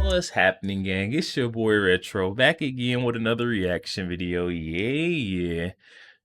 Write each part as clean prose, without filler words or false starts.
What's happening, gang? It's your boy Retro back again with another reaction video. Yeah.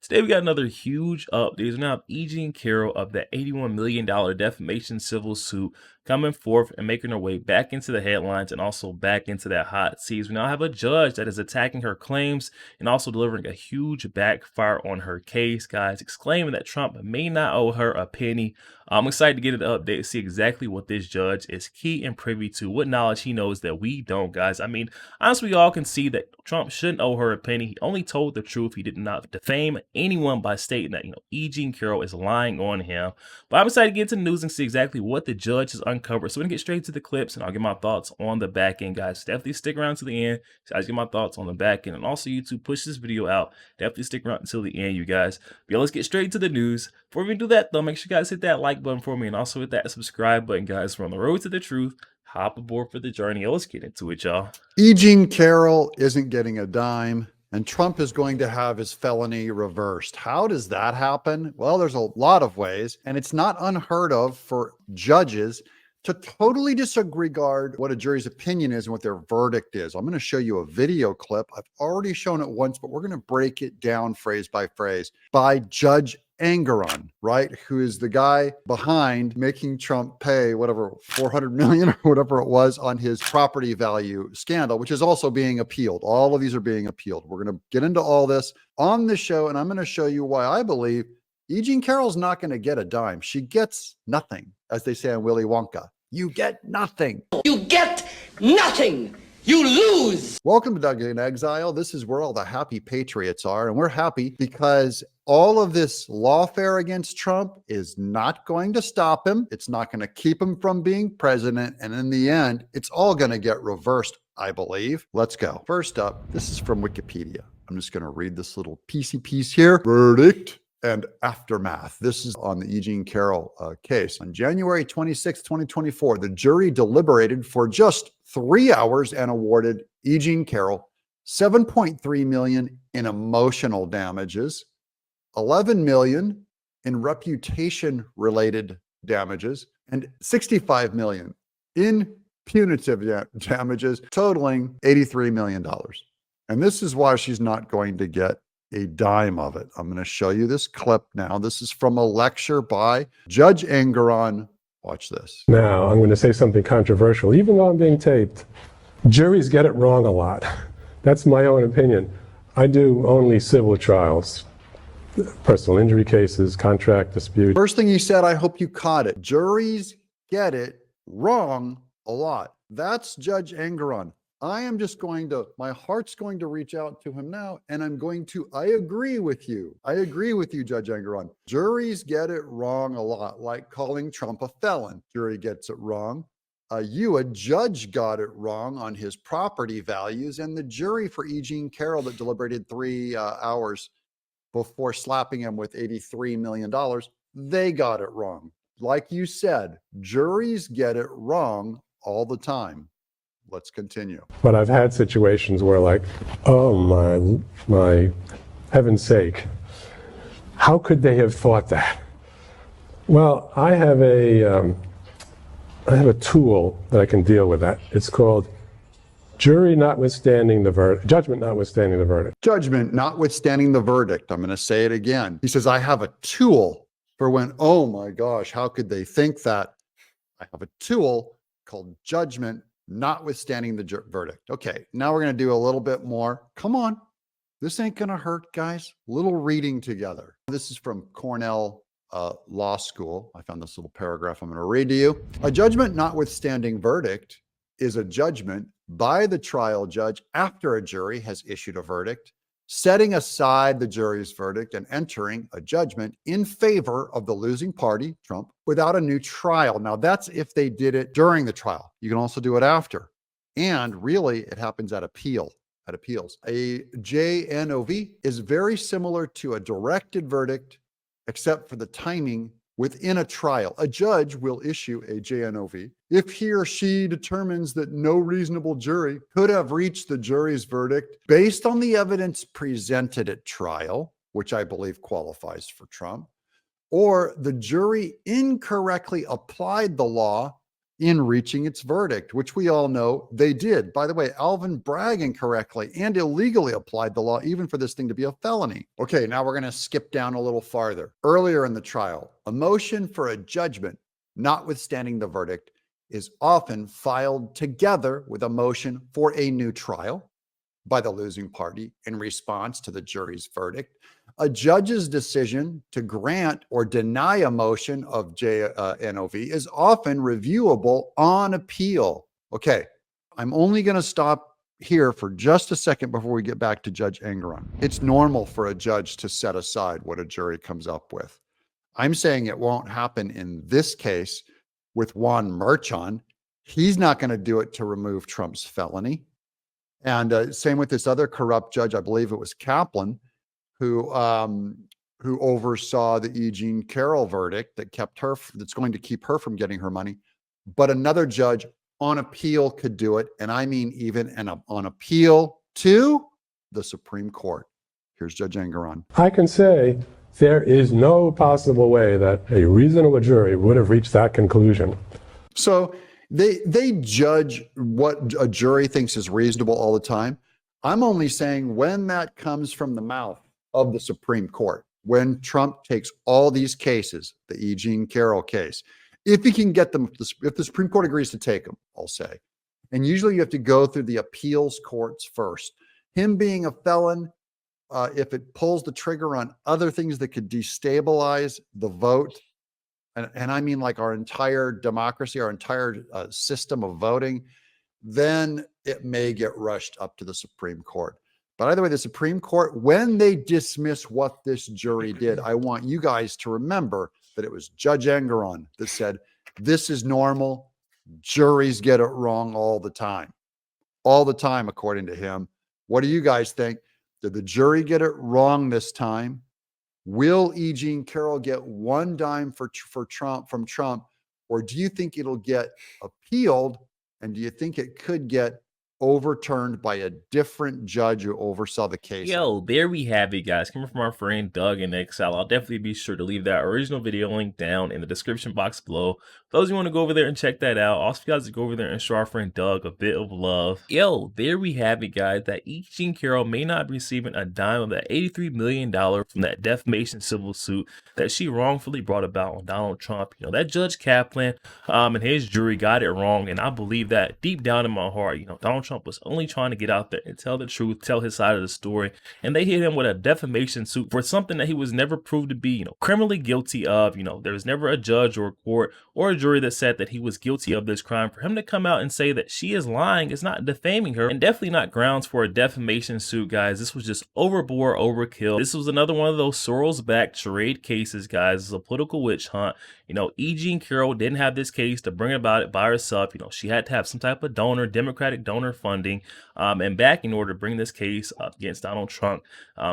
Today we got another huge update. We now have EG and Carroll of the $81 million defamation civil suit coming forth and making her way back into the headlines and also back into that hot seat. We now have a judge that is attacking her claims and also delivering a huge backfire on her case, guys, exclaiming that Trump may not owe her a penny. I'm excited to get an update, see exactly what this judge is key and privy to, what knowledge he knows that we don't, guys. I mean, honestly, we all can see that Trump shouldn't owe her a penny. He only told the truth. He did not defame anyone by stating that, E.G. and Carroll is lying on him. But I'm excited to get into the news and see exactly what the judge has uncovered. So we're going to get straight to the clips and I'll get my thoughts on the back end, guys. Definitely stick around to the end. So I get my thoughts on the back end. And also, YouTube, push this video out. Definitely stick around until the end, you guys. But yeah, let's get straight to the news. Before we do that, though, make sure you guys hit that like button for me and also hit that subscribe button, guys. We're on the road to the truth. Hop aboard for the journey. Let's get into it, y'all. E.G. Carroll isn't getting a dime, and Trump is going to have his felony reversed. How does that happen? Well, there's a lot of ways, and it's not unheard of for judges to totally disregard what a jury's opinion is and what their verdict is. I'm going to show you a video clip. I've already shown it once, but we're going to break it down phrase by phrase by Judge Engoron, right? Who is the guy behind making Trump pay whatever, 400 million or whatever it was on his property value scandal, which is also being appealed. All of these are being appealed. We're going to get into all this on the show, and I'm going to show you why I believe E.G. Carroll's not going to get a dime. She gets nothing, as they say in Willy Wonka. You get nothing. You get nothing. You lose. Welcome to Doug in Exile. This is where all the happy patriots are, and we're happy because all of this lawfare against Trump is not going to stop him. It's not going to keep him from being president, and in the end, it's all going to get reversed, I believe. Let's go. First up, this is from Wikipedia. I'm just going to read this little piece here. Verdict and aftermath. This is on the E.G. Carroll case. On January 26, 2024, the jury deliberated for just 3 hours and awarded E.G. Carroll $7.3 million in emotional damages, $11 million in reputation-related damages, and $65 million in punitive damages, totaling $83 million. And this is why she's not going to get a dime of it. I'm going to show you this clip now. This is from a lecture by Judge Engoron. Watch this. Now, I'm going to say something controversial, even though I'm being taped. Juries get it wrong a lot. That's my own opinion. I do only civil trials, personal injury cases, contract disputes. First thing he said, I hope you caught it. Juries get it wrong a lot. That's Judge Engoron. I am just going to, my heart's going to reach out to him now, and I'm going to, I agree with you. I agree with you, Judge Engoron. Juries get it wrong a lot, like calling Trump a felon. Jury gets it wrong. A judge, got it wrong on his property values, and the jury for E.G. Carroll that deliberated 3 hours before slapping him with $83 million, they got it wrong. Like you said, juries get it wrong all the time. Let's continue. But I've had situations where, like, oh my heaven's sake, how could they have thought that? Well, I have a tool that I can deal with that. It's called jury notwithstanding the verdict, judgment notwithstanding the verdict. Judgment notwithstanding the verdict. I'm going to say it again. He says, I have a tool for when, oh my gosh, how could they think that? I have a tool called judgment notwithstanding the verdict. Okay, now we're going to do a little bit more. Come on. This ain't going to hurt, guys. A little reading together. This is from Cornell Law School. I found this little paragraph I'm going to read to you. A judgment notwithstanding verdict is a judgment by the trial judge after a jury has issued a verdict, setting aside the jury's verdict and entering a judgment in favor of the losing party, Trump, without a new trial. Now, that's if they did it during the trial. You can also do it after. And really, it happens at appeals. A JNOV is very similar to a directed verdict, except for the timing within a trial. A judge will issue a JNOV if he or she determines that no reasonable jury could have reached the jury's verdict based on the evidence presented at trial which I believe qualifies for Trump, or the jury incorrectly applied the law in reaching its verdict, which we all know they did. By the way, Alvin Bragg incorrectly and illegally applied the law, even for this thing to be a felony. Okay, now we're going to skip down a little farther. Earlier in the trial, a motion for a judgment, notwithstanding the verdict, is often filed together with a motion for a new trial by the losing party in response to the jury's verdict. A judge's decision to grant or deny a motion of JNOV is often reviewable on appeal. Okay, I'm only going to stop here for just a second before we get back to Judge Engeron. It's normal for a judge to set aside what a jury comes up with. I'm saying it won't happen in this case with Juan Merchan. He's not going to do it to remove Trump's felony. And same with this other corrupt judge, I believe it was Kaplan, who oversaw the E. Jean Carroll verdict that's going to keep her from getting her money. But another judge on appeal could do it. And I mean, even on appeal to the Supreme Court. Here's Judge Engeron. I can say there is no possible way that a reasonable jury would have reached that conclusion. So they judge what a jury thinks is reasonable all the time. I'm only saying when that comes from the mouth of the Supreme Court, when Trump takes all these cases, the E. Jean Carroll case, if he can get them, if the Supreme Court agrees to take them, I'll say. And usually you have to go through the appeals courts first. Him being a felon, if it pulls the trigger on other things that could destabilize the vote, and I mean like our entire democracy, our entire system of voting, then it may get rushed up to the Supreme Court. But either way, the Supreme Court, when they dismiss what this jury did, I want you guys to remember that it was Judge Engeron that said, this is normal. Juries get it wrong all the time, according to him. What do you guys think? Did the jury get it wrong this time? Will E. Jean Carroll get one dime from Trump, or do you think it'll get appealed? And do you think it could get overturned by a different judge who oversaw the case? Yo, there we have it, guys. Coming from our friend Doug in Excel. I'll definitely be sure to leave that original video link down in the description box below. For those who want to go over there and check that out, also if you guys to go over there and show our friend Doug a bit of love. Yo, there we have it, guys. That E. Jean Carroll may not be receiving a dime of that $83 million from that defamation civil suit that she wrongfully brought about on Donald Trump. You know, that Judge Kaplan and his jury got it wrong, and I believe that deep down in my heart. You know, Donald Trump was only trying to get out there and tell the truth, tell his side of the story, and they hit him with a defamation suit for something that he was never proved to be, you know, criminally guilty of. You know, there was never a judge or a court or a jury that said that he was guilty of this crime. For him to come out and say that she is lying is not defaming her, and definitely not grounds for a defamation suit, guys. This was just overboard, overkill. This was another one of those Soros-backed charade cases, guys. It's a political witch hunt. You know, E. Jean Carroll didn't have this case to bring about it by herself. You know, she had to have some type of donor, Democratic donor funding and back in order to bring this case up against Donald Trump.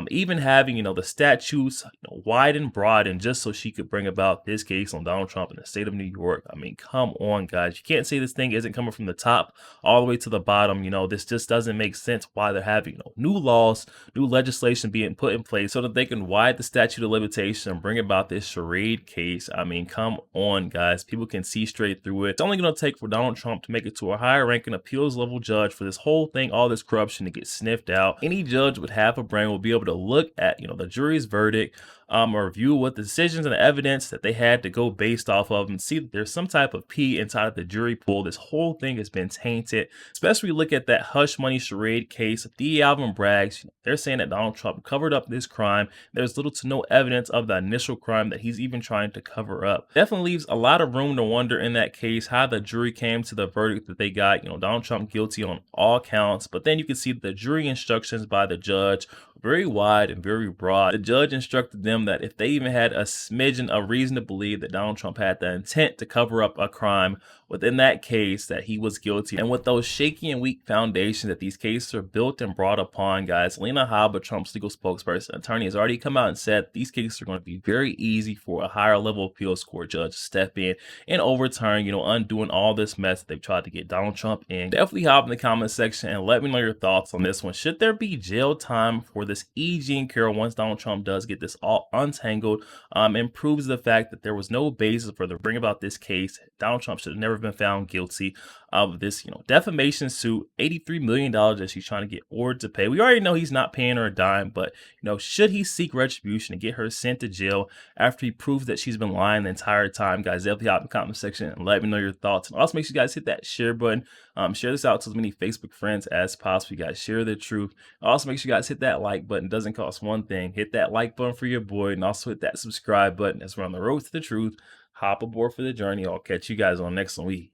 Even having, you know, the statutes, you know, wide and broad, and just so she could bring about this case on Donald Trump in the state of New York. I mean, come on, guys. You can't say this thing isn't coming from the top all the way to the bottom. You know, this just doesn't make sense why they're having, you know, new laws, new legislation being put in place so that they can widen the statute of limitation and bring about this charade case. I mean, come on, guys. People can see straight through it. It's only going to take for Donald Trump to make it to a higher ranking appeals level judge for this whole thing, all this corruption to get sniffed out. Any judge with half a brain will be able to look at, you know, the jury's verdict, or review what the decisions and the evidence that they had to go based off of and see that there's some type of pee inside of the jury pool. This whole thing has been tainted, especially look at that hush money charade case of D. Alvin Bragg. They're saying that Donald Trump covered up this crime. There's little to no evidence of the initial crime that he's even trying to cover up. Definitely leaves a lot of room to wonder in that case how the jury came to the verdict that they got. You know, Donald Trump guilty on all counts, but then you can see the jury instructions by the judge very wide and very broad. The judge instructed them that if they even had a smidgen of reason to believe that Donald Trump had the intent to cover up a crime within that case, that he was guilty. And with those shaky and weak foundations that these cases are built and brought upon, guys, Lena Habba, Trump's legal spokesperson, attorney, has already come out and said these cases are going to be very easy for a higher level appeals court judge to step in and overturn, you know, undoing all this mess that they've tried to get Donald Trump in. Definitely hop in the comment section and let me know your thoughts on this one. Should there be jail time for this this E. Jean Carroll once Donald Trump does get this all untangled, and proves the fact that there was no basis for the bring about this case. Donald Trump should have never been found guilty of this, defamation suit, $83 million that she's trying to get ordered to pay. We already know he's not paying her a dime, but, should he seek retribution and get her sent to jail after he proves that she's been lying the entire time? Guys, definitely hop in the comment section and let me know your thoughts. And also make sure you guys hit that share button. Share this out to as many Facebook friends as possible. You guys share the truth. Also make sure you guys hit that like button. It doesn't cost one thing. Hit that like button for your boy, and also hit that subscribe button as we're on the road to the truth. Hop aboard for the journey. I'll catch you guys on the next one.